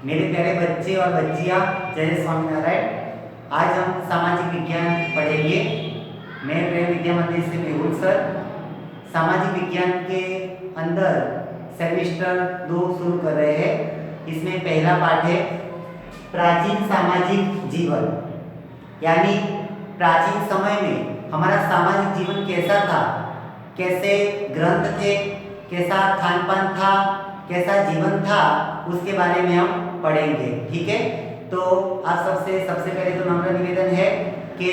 मेरे प्यारे बच्चे और बच्चियां, जय स्वामीनारायण। आज हम सामाजिक विज्ञान पढ़ेंगे। मैं प्रेम विद्या मंदिर से मेहुल सर। सामाजिक विज्ञान के अंदर सेमेस्टर 2 शुरू कर रहे हैं। इसमें पहला पाठ है प्राचीन सामाजिक जीवन, यानी प्राचीन समय में हमारा सामाजिक जीवन कैसा था, कैसे ग्रंथ थे, कैसा खान पान था, कैसा जीवन था, उसके बारे में हम पढ़ेंगे। ठीक है, तो आप सबसे पहले तो नम्र निवेदन है कि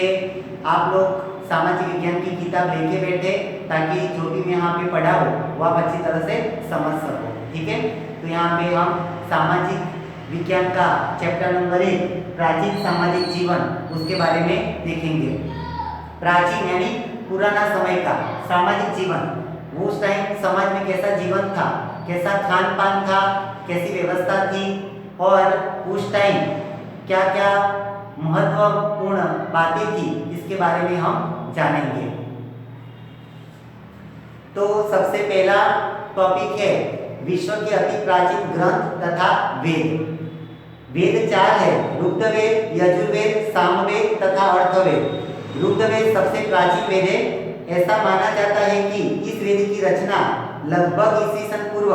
आप लोग सामाजिक विज्ञान की किताब लेके बैठे, ताकि जो भी मैं यहाँ पे पढ़ा हो वो आप अच्छी तरह से समझ सको। ठीक है, तो यहाँ पे हम सामाजिक विज्ञान का चैप्टर नंबर 1 प्राचीन सामाजिक जीवन, उसके बारे में देखेंगे। प्राचीन यानी पुराना समय का सामाजिक जीवन, वो उस टाइम समाज में कैसा जीवन था, कैसा खान पान था, कैसी व्यवस्था थी, और उस टाइम क्या क्या महत्वपूर्ण बातें थी, इसके बारे में हम जानेंगे। तो सबसे पहला टॉपिक है विश्व के अति प्राचीन ग्रंथ तथा वेद। वेद 4 है, ऋग्वेद, यजुर्वेद, सामवेद तथा अर्थवेद। ऋग्वेद सबसे प्राचीन वेद है। ऐसा माना जाता है कि इस वेद की रचना लगभग ईस्वी सन पूर्व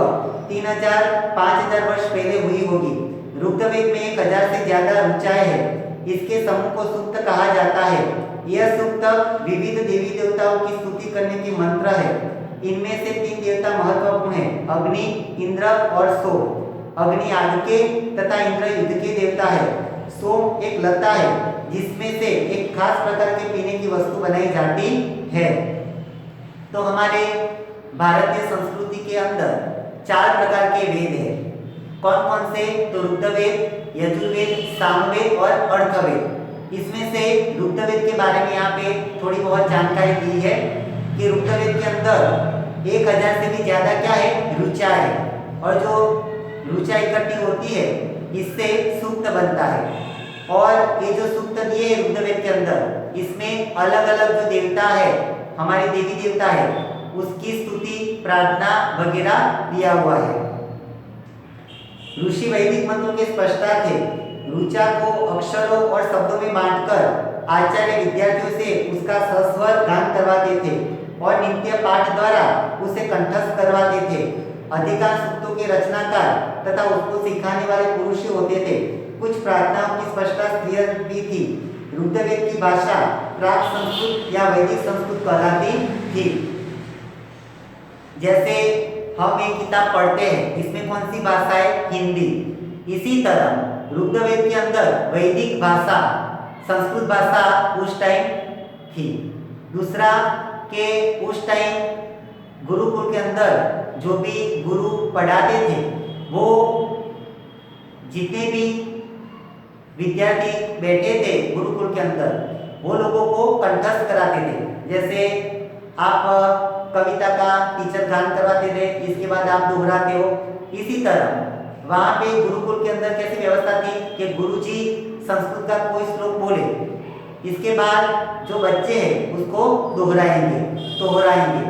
3000-5000 वर्ष पहले हुई होगी। ऋग्वेद में 1000 से ज्यादा ऋचाएं है। इसके समूह को सूक्त कहा जाता है। यह सूक्त विविध देवी देवताओं की स्तुति करने के मंत्र है। इनमें से 3 देवता महत्वपूर्ण है, अग्नि, इंद्र और सोम। अग्नि आग के तथा इंद्र युद्ध के देवता है। सोम एक लता है जिसमें से एक खास प्रकार के पीने की वस्तु बनाई जाती है। तो हमारे भारतीय संस्कृति के अंदर 4 प्रकार के वेद हैं। कौन कौन से? तो ऋग्वेद, यजुर्वेद, सामवेद और अर्थवेद। इसमें से ऋग्वेद के बारे में यहाँ पे थोड़ी बहुत जानकारी दी है कि ऋग्वेद के अंदर 1000 से भी ज्यादा क्या है, ऋचा है, और जो ऋचा इकट्ठी होती है इससे सूक्त बनता है। और ये जो सूक्त दिए है ऋग्वेद के अंदर, इसमें अलग अलग जो देवता है, हमारे देवी देवता है, उसकी स्तुति, प्रार्थना वगैरह दिया हुआ है। ऋषि वैदिक मंत्रों के स्पष्टा थे। ऋचा को अक्षरों और शब्दों में बांटकर आचार्य विद्यार्थियों से उसका सस्वर गान करवाते थे और नित्य पाठ द्वारा उसे कंठस्थ करवाते थे। अधिकांश सूक्तों के रचनाकार तथा उसको सिखाने वाले पुरुष ही होते थे। कुछ प्रार्थनाओं की स्पष्टता स्त्रीय भी थी। ऋग्वेद की भाषा प्राक संस्कृत या वैदिक संस्कृत कहलाती थी। जैसे हम एक किताब पढ़ते हैं, इसमें कौन सी भाषा है? हिंदी। इसी तरह ऋग्वेद के अंदर वैदिक भाषा, संस्कृत भाषा उस टाइम थी। दूसरा के उस टाइम गुरुकुल के अंदर जो भी गुरु पढ़ाते थे, वो जितने भी विद्यार्थी बैठे थे गुरुकुल के अंदर, वो लोगों को कंठस्थ कराते थे। जैसे आप कविता का टीचर गान करवाते थे, इसके बाद आप दोहराते हो। इसी तरह वहाँ पे गुरुकुल के अंदर कैसी व्यवस्था थी कि गुरुजी संस्कृत का कोई श्लोक बोले, इसके बाद जो बच्चे हैं उसको दोहराएंगे।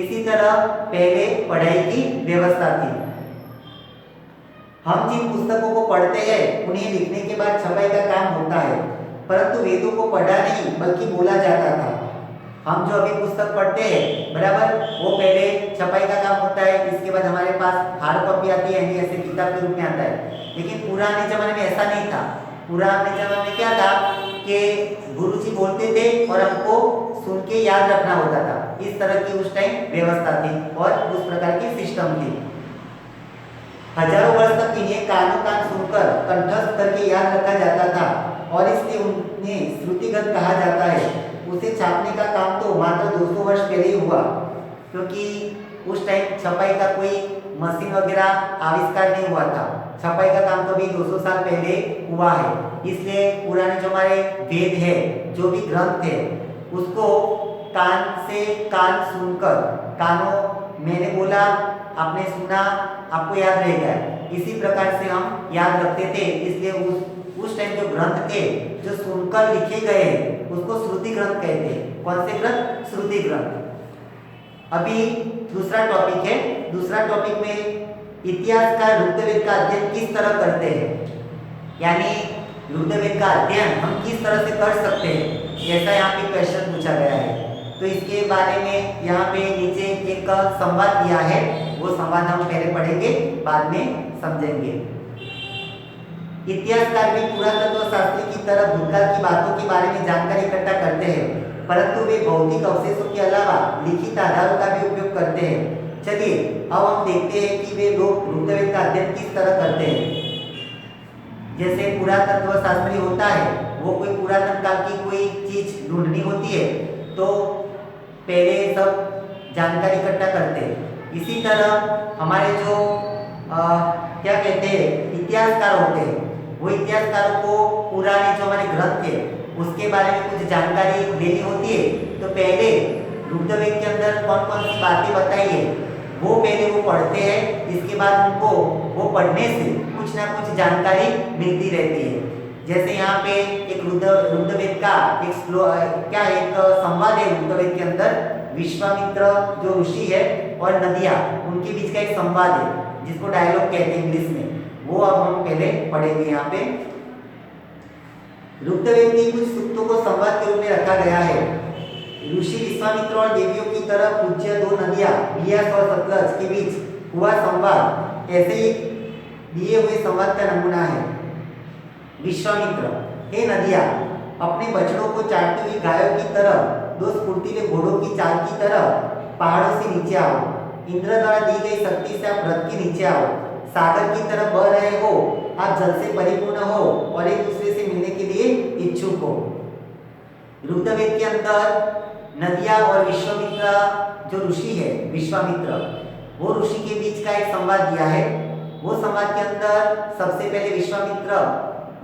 इसी तरह पहले पढ़ाई की व्यवस्था थी। हम जिन पुस्तकों को पढ़ते हैं उन्हें लिखने के बाद छपाई का काम होता है, परंतु वेदों को पढ़ा नहीं बल्कि बोला जाता था। हम जो अभी पुस्तक पढ़ते हैं, बराबर, वो पहले छपाई का काम होता है, इसके बाद हमारे पास हार्ड कॉपी आती है, ऐसे किताब के रूप में आता है। लेकिन पुराने जमाने में ऐसा नहीं था। पुराने जमाने में क्या था कि गुरुजी बोलते थे और हमको सुन के याद रखना होता था। इस तरह की उस टाइम व्यवस्था थी और उस प्रकार की सिस्टम थी। हजारों वर्ष तक इन्हें कानों कान सुनकर कंठस्थ करके याद रखा जाता था और इसलिए उन्हें श्रुतिगत कहा जाता है। उसे छापने का काम तो मात्र 200 वर्ष पहले ही हुआ, क्योंकि उस टाइम छपाई का कोई मशीन वगैरह आविष्कार नहीं हुआ था। छपाई का काम तो भी 200 साल पहले हुआ है। इसलिए पुराने जो हमारे वेद है, जो भी ग्रंथ है, उसको कान से कान सुनकर, कानों मैंने बोला, आपने सुना, आपको याद रहेगा, इसी प्रकार से हम याद रखते थे। इसलिए उस टाइम जो ग्रंथ थे, जो सुनकर लिखे गए, उसको श्रुति ग्रंथ कहते हैं। कौन से ग्रंथ? श्रुति ग्रंथ। अभी दूसरा टॉपिक है। दूसरा टॉपिक में इतिहासकार रुद्रवेद का अध्ययन किस तरह करते हैं, यानी रुद्रवेद का अध्ययन हम किस तरह से कर सकते हैं, ऐसा यहाँ पे क्वेश्चन पूछा गया है। तो इसके बारे में यहाँ पे नीचे एक संवाद दिया है, वो संवाद हम पहले पढ़ेंगे, बाद में समझेंगे। इतिहासकार भी पुरातत्व शास्त्री की तरह भूतकाल की बातों के बारे में जानकारी इकट्ठा करते हैं, परंतु वे भौतिक अवशेषों के अलावा लिखित आधारों का भी उपयोग करते हैं। चलिए अब हम देखते हैं कि वे लोग रुद्रवेद का अध्ययन किस तरह करते हैं। जैसे पुरातत्व शास्त्री होता है, वो कोई पुरातन काल की कोई चीज ढूंढनी होती है तो पहले सब जानकारी इकट्ठा करते हैं। इसी तरह हमारे जो क्या कहते हैं इतिहासकार होते हैं, वो इतिहासकारों को पुराने जो हमारे ग्रंथ है उसके बारे में कुछ जानकारी लेनी होती है, तो पहले रुद्रवेद के अंदर कौन कौन सी बातें बताई है वो पहले वो पढ़ते हैं। इसके बाद उनको वो पढ़ने से कुछ ना कुछ जानकारी मिलती रहती है। जैसे यहाँ पे एक रुद्रवेद का एक संवाद है रुद्रवेद के अंदर, विश्वामित्र जो ऋषि है और नदियाँ, उनके बीच का एक संवाद है जिसको डायलॉग कहते हैं इंग्लिश में, वो अब हम पहले पढ़ेंगे। यहाँ पे रुद्रवेद के कुछ सूक्तों को संवाद के रूप में रखा गया है। ऋषि विश्वामित्र और देवियों की तरह पूज्य दो नदियाँ बियास और सतलज के बीच हुआ संवाद ऐसे ही दिए हुए संवाद का नमूना है। विश्वामित्र, हे नदियाँ, अपने बछड़ों को चाटती हुई गायों की तरह, दो स्फूर्तिले घोड़ों की चाल की तरह पहाड़ों से नीचे आओ। इंद्र द्वारा दी गई शक्ति से आप रथ के नीचे आओ। सागर की तरह बह रहे हो, आप जल से परिपूर्ण हो और एक दूसरे से मिलने के लिए इच्छुक हो। रुद्रवेद के अंदर नदिया और विश्वामित्र जो ऋषि है विश्वामित्र, वो ऋषि के बीच का एक संवाद दिया है। वो संवाद के अंदर सबसे पहले विश्वामित्र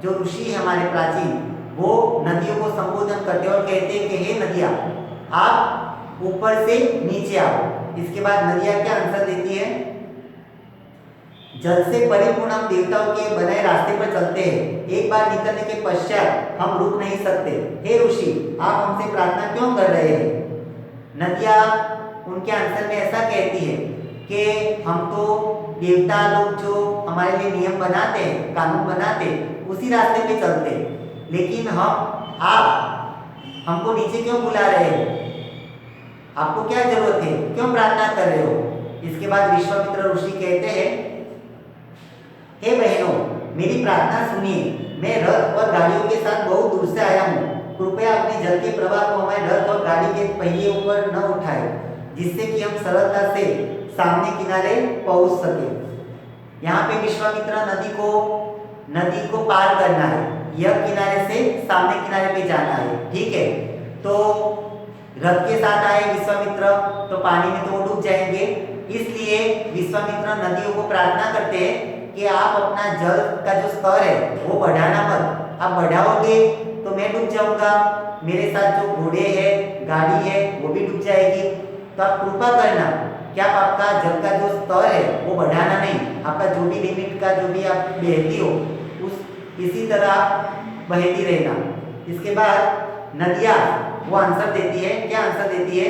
जो ऋषि है हमारे प्राचीन, वो नदियों को संबोधन करते हैं और कहते हैं कि हे नदियाँ, आप ऊपर से नीचे आओ। इसके बाद नदियाँ क्या आंसर देती है, जल से परिपूर्ण हम देवताओं के बनाए रास्ते पर चलते हैं, एक बार निकलने के पश्चात हम रुक नहीं सकते। हे ऋषि, आप हमसे प्रार्थना क्यों कर रहे हैं। नदियाँ उनके आंसर में ऐसा कहती है कि हम तो देवता लोग जो हमारे लिए नियम बनाते हैं, कानून बनाते हैं, उसी रास्ते पे चलते हैं, लेकिन आप हमको नीचे क्यों बुला रहे हो, आपको क्या जरूरत है, क्यों प्रार्थना कर रहे हो। इसके बाद विश्वामित्र ऋषि कहते हैं, हे बहनों, मेरी प्रार्थना सुनिए, मैं रथ और गाड़ियों के साथ बहुत दूर से आया हूँ, कृपया अपने जल के प्रवाह को हमारे रथ और गाड़ी के पहिए ऊपर न उठाए, जिससे कि हम सरलता से सामने किनारे पहुंच सके। यहाँ पे विश्वामित्र नदी को पार करना है, यह किनारे से सामने किनारे पे जाना है, ठीक है। तो रथ के साथ आए विश्वामित्र तो पानी में तो वो डूब जाएंगे, इसलिए विश्वामित्र नदियों को प्रार्थना करते हैं कि आप अपना जल का जो स्तर है वो बढ़ाना मत, आप बढ़ाओगे तो मैं डूब जाऊंगा, मेरे साथ जो घोड़े हैं, गाड़ी है, वो भी डूब जाएगी। तो आप कृपा करना कि आप आपका जल का जो स्तर है वो बढ़ाना नहीं, आपका जो भी लिमिट का जो भी आप बहती हो उस इसी तरह आप बहती रहना। इसके बाद नदियाँ वो आंसर देती है, क्या आंसर देती है,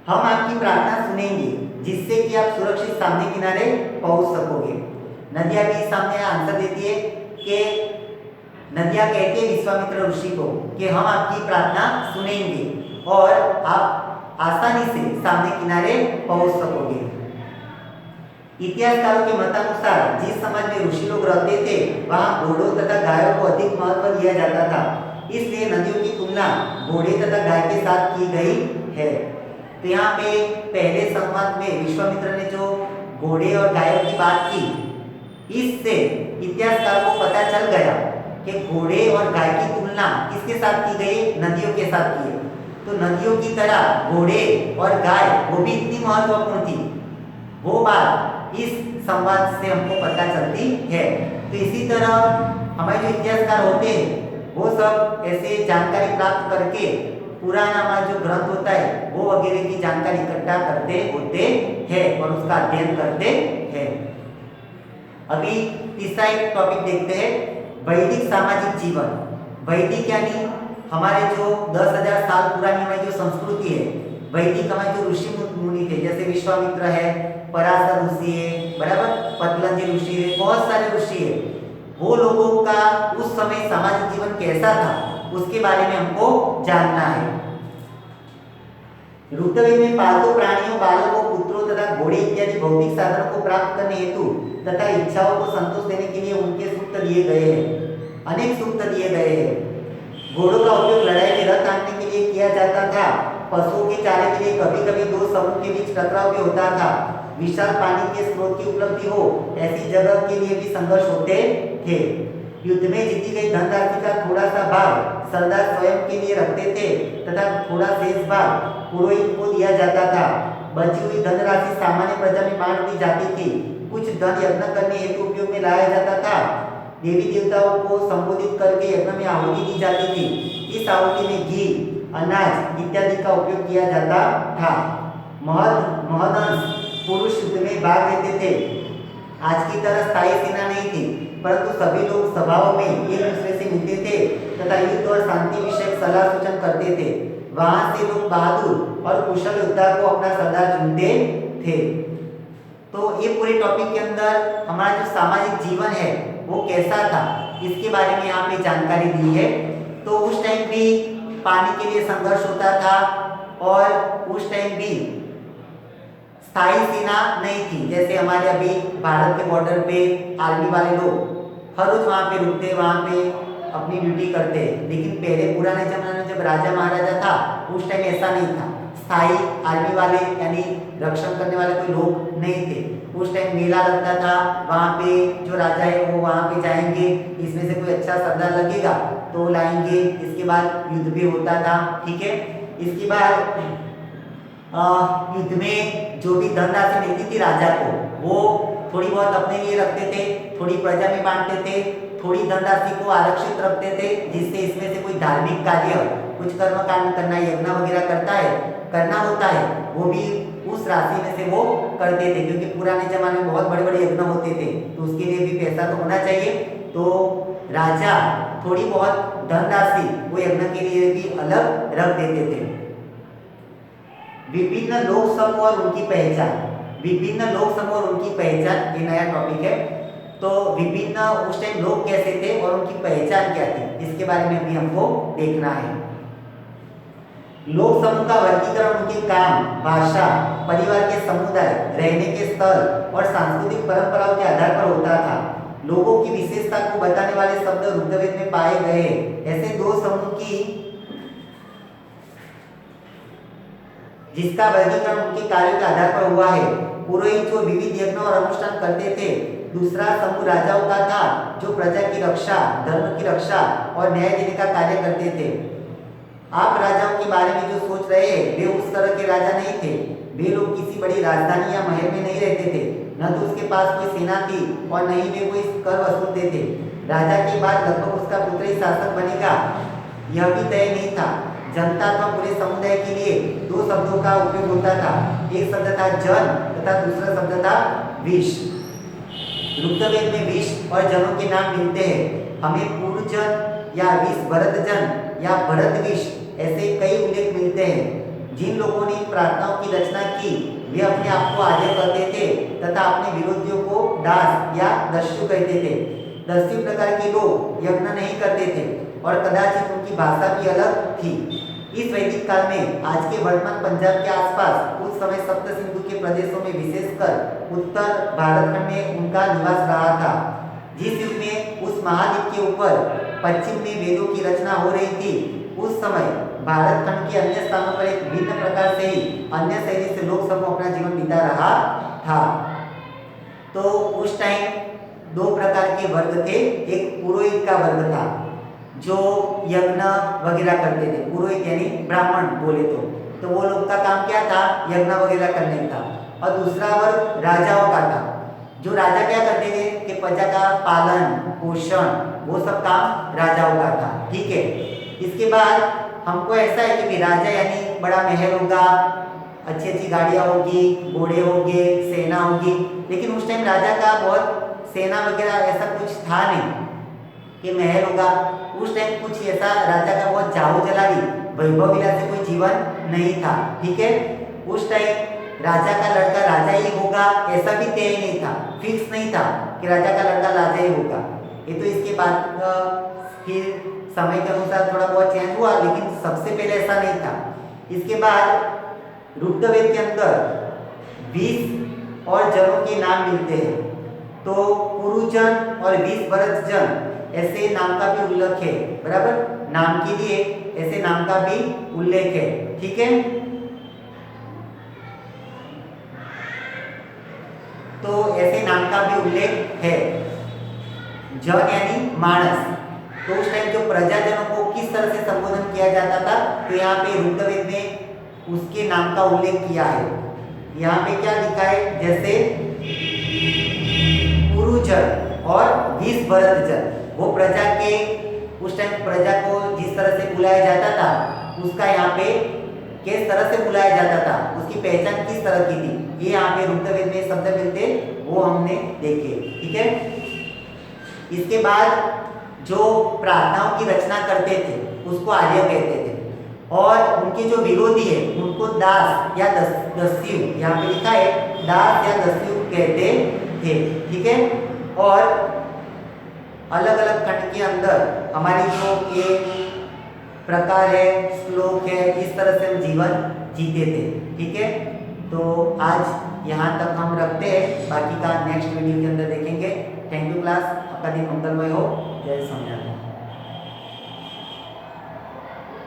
हम आपकी प्रार्थना सुनेंगे जिससे कि आप सुरक्षित सामने किनारे पहुंच सकोगे। नदियाँ भी सामने आंसर देती है कि नदियाँ कहती है विश्वामित्र ऋषि को कि हम आपकी प्रार्थना सुनेंगे और आप आसानी से सामने किनारे पहुंच सकोगे। इतिहासकारों के मतानुसार जिस समाज में ऋषि लोग रहते थे वहाँ घोड़ों तथा गायों को अधिक महत्व दिया जाता था, इसलिए नदियों की तुलना घोड़े तथा गाय के साथ की गई है। तो यहाँ पे पहले संवाद में विश्वामित्र ने जो घोड़े और गायों की बात की, इससे इतिहासकारों को पता चल गया कि घोड़े और गाय की तुलना किसके साथ की गई, नदियों के साथ की है। तो नदियों की तरह घोड़े और गाय वो भी इतनी महत्वपूर्ण थी, वो बात इस संवाद से हमको पता चलती है। तो इसी तरह हमारे जो इतिहासकार होते हैं वो सब ऐसे जानकारी प्राप्त करके पुराना हमारा जो ग्रंथ होता है वो वगैरह की जानकारी इकट्ठा करते होते हैं और उसका अध्ययन करते हैं। अभी तीसरा एक टॉपिक देखते हैं, वैदिक सामाजिक जीवन। वैदिक यानी हमारे जो 10,000 साल पुरानी हमारी जो संस्कृति है वैदिक समय जो ऋषि मुनि थे, जैसे विश्वामित्र है, पराशर ऋषि है, बराबर, पतंजलि ऋषि है, बहुत सारे ऋषि है, वो लोगों का उस समय सामाजिक जीवन कैसा था उसके बारे में हमको जानना है। ऋग्वेद में पालतू प्राणियों, बालकों, पुत्रों तथा घोड़े इत्यादि भौतिक साधनों को प्राप्त करने हेतु तथा इच्छाओं को संतोष देने के लिए उनके सूक्त दिए गए हैं, अनेक सूक्त दिए गए हैं। घोड़ों का उपयोग लड़ाई में रथ आंकने के लिए किया जाता था। पशुओं के चारे के लिए कभी कभी दो समूह के बीच टकराव भी होता था। विशाल पानी के स्रोत की उपलब्धि हो ऐसी जगह के लिए भी संघर्ष होते थे। युद्ध में जीती गई धनराशि का थोड़ा सा भाग सरदार स्वयं के लिए रखते थे तथा थोड़ा शेष भाग पुरोहित को दिया जाता था। बची हुई धनराशि सामान्य प्रजा में बांट दी जाती थी। कुछ धन यज्ञ करने हेतु उपयोग में लाया जाता था। देवी देवताओं को संबोधित करके यज्ञ में आहुति दी जाती थी। इस आहुति में घी, अनाज इत्यादि का उपयोग किया जाता था। महदंश पुरुष युद्ध में भाग लेते थे। आज की तरह स्थायी सेना नहीं थी, परंतु सभी लोग सभाओं में एक दूसरे से मिलते थे तथा युद्ध और शांति विषयक सलाह सूचन करते थे। वहां से लोग बहादुर और कुशल योद्धा को अपना सरदार चुनते थे। तो ये पूरे टॉपिक के अंदर हमारा जो सामाजिक जीवन है वो कैसा था इसके बारे में यहाँ पे जानकारी दी है। तो उस टाइम भी पानी के लिए संघर्ष होता था और उस टाइम भी स्थायी सेना नहीं थी। जैसे हमारे अभी भारत के बॉर्डर पे आर्मी वाले लोग हर रोज वहाँ पे रुकते, वहाँ पे अपनी ड्यूटी करते, लेकिन पहले पुराने जमाने में जब राजा महाराजा था उस टाइम ऐसा नहीं था। स्थायी आर्मी वाले यानी रक्षण करने वाले कोई लोग नहीं थे। उस टाइम मेला लगता था, वहाँ पे जो राजा है वो वहाँ पे जाएंगे, इसमें से कोई अच्छा सरदार लगेगा तो लाएंगे। इसके बाद युद्ध भी होता था, ठीक है। इसके बाद युद्ध में जो भी धनराशि मिलती थी राजा को वो थोड़ी बहुत अपने लिए रखते थे, थोड़ी प्रजा में बांटते थे, थोड़ी धनराशि को आरक्षित रखते थे, जिससे इसमें से कोई धार्मिक कार्य, कुछ कर्म कांड करना, यज्ञ वगैरह करना होता है वो भी उस राशि में से वो करते थे, क्योंकि पुराने जमाने में बहुत बड़े बड़े यज्ञ होते थे तो उसके लिए भी पैसा तो होना चाहिए। तो राजा थोड़ी बहुत धनराशि वो यज्ञ के लिए भी अलग रख देते थे। विभिन्न लोक समूह और उनकी पहचान, विभिन्न लोक समूह और उनकी पहचान ये नया टॉपिक है। तो विभिन्न उस टाइम लोग कैसे थे और उनकी पहचान क्या थी इसके बारे में भी हमको देखना है। लोक समूह का वर्गीकरण उनके काम, भाषा, परिवार के समुदाय, रहने के स्थल और सांस्कृतिक परंपराओं के आधार पर होता था। लोगों की विशेषता को बताने वाले शब्द ऋग्वेद में पाए गए हैं। ऐसे दो समूह की जिसका वर्गीकरण उनके कार्यों के आधार पर हुआ है। पुरोहित जो विविध यज्ञ और अनुष्ठान करते थे। दूसरा समूह राजाओं का था जो प्रजा की रक्षा, धर्म की रक्षा और न्याय देने का कार्य करते थे। आप राजाओं के बारे में जो सोच रहे हैं वे उस तरह के राजा नहीं थे। वे लोग किसी बड़ी राजधानी या महल में नहीं रहते थे, न तो उसके पास कोई सेना थी और न ही वे कोई कर वसूलते थे। राजा के बाद लगभग उसका पुत्र ही शासक बनेगा यह भी तय नहीं था। जनता अथवा पूरे समुदाय के लिए दो शब्दों का उपयोग होता था। एक शब्द था जन तथा दूसरा शब्द था विष। ऋग्वेद में विष और जनों के नाम मिलते हैं। हमें पूर्व जन या विष भरत जन या भरत विष ऐसे कई उल्लेख मिलते हैं। जिन लोगों ने प्रार्थनाओं की रचना की वे अपने आप को आर्य कहते थे तथा अपने विरोधियों को दास या दस्यु कहते थे। दस्यु प्रकार के लोग यज्ञ नहीं करते थे और कदाचित उनकी भाषा भी अलग थी। इस वैदिक काल में आज के वर्तमान पंजाब के आसपास उस समय सप्त सिंधु के प्रदेशों में विशेषकर उत्तर भारत खंड में उनका निवास रहा था। जिस युग में उस महाद्वीप के ऊपर पश्चिम में वेदों की रचना हो रही थी उस समय भारत खंड के अन्य स्थानों पर एक भिन्न प्रकार से ही अन्य शैली से लोग समूह अपना जीवन बिता रहा था। तो उस टाइम दो प्रकार के वर्ग थे। एक पुरोहित का वर्ग था जो यज्ञ वगैरह करते थे, पुरोहित यानी ब्राह्मण बोले तो वो लोग का काम क्या था, यज्ञ वगैरह करने का। और दूसरा वर्ग राजाओं का था। जो राजा क्या करते थे कि प्रजा का पालन पोषण वो सब काम राजाओं का था, ठीक है। इसके बाद हमको ऐसा है कि राजा यानी बड़ा महल होगा, अच्छी अच्छी गाड़ियाँ होगी, घोड़े होंगे, सेना होगी। लेकिन उस टाइम राजा का बहुत सेना वगैरह ऐसा कुछ था नहीं कि महल होगा। उस टाइम कुछ ऐसा राजा का बहुत जाओ जलाली वैभव विलासी कोई जीवन नहीं था। ठीक है, उस टाइम राजा का लड़का राजा ही होगा ऐसा भी तय नहीं था, फिक्स नहीं था कि राजा का लड़का राजा ही होगा। ये तो इसके बाद फिर समय के अनुसार थोड़ा बहुत चेंज हुआ, लेकिन सबसे पहले ऐसा नहीं था। इसके बाद रुद्रवेद के अंदर 20 और जनों के नाम मिलते हैं। तो पुरुजन और 20 भरतजन ऐसे नाम का भी उल्लेख है, बराबर, नाम के लिए ऐसे नाम का भी उल्लेख है। ठीक है, तो ऐसे नाम का भी उल्लेख है। जन यानी मानस, तो उस टाइम जो प्रजाजनों को किस तरह से संबोधन किया जाता था, तो यहाँ पे रुद्रवेद ने उसके नाम का उल्लेख किया है। यहाँ पे क्या लिखा है, जैसे पुरुजन और 20 भरतजन, वो प्रजा के उस टाइम प्रजा को जिस तरह से बुलाया जाता था, उसका यहाँ पे किस तरह से बुलाया जाता था, उसकी पहचान किस तरह की थी, ये यहाँ पे रुद्रवेद में शब्द मिलते, वो हमने देखे। ठीक है, इसके बाद जो प्रार्थनाओं की रचना करते थे उसको आर्य कहते थे, और उनके जो विरोधी है उनको दास या दस्यु, यहाँ पे लिखा है दास या दस्यु कहते थे। ठीक है, और अलग अलग खंड के अंदर हमारी जो ये प्रकार है, श्लोक है, इस तरह से हम जीवन जीते थे। ठीक है, तो आज यहाँ तक हम रखते हैं, बाकी का नेक्स्ट वीडियो के अंदर देखेंगे। थैंक यू क्लास, आपका दिन मंगलमय हो। जय स्वामीनारायण।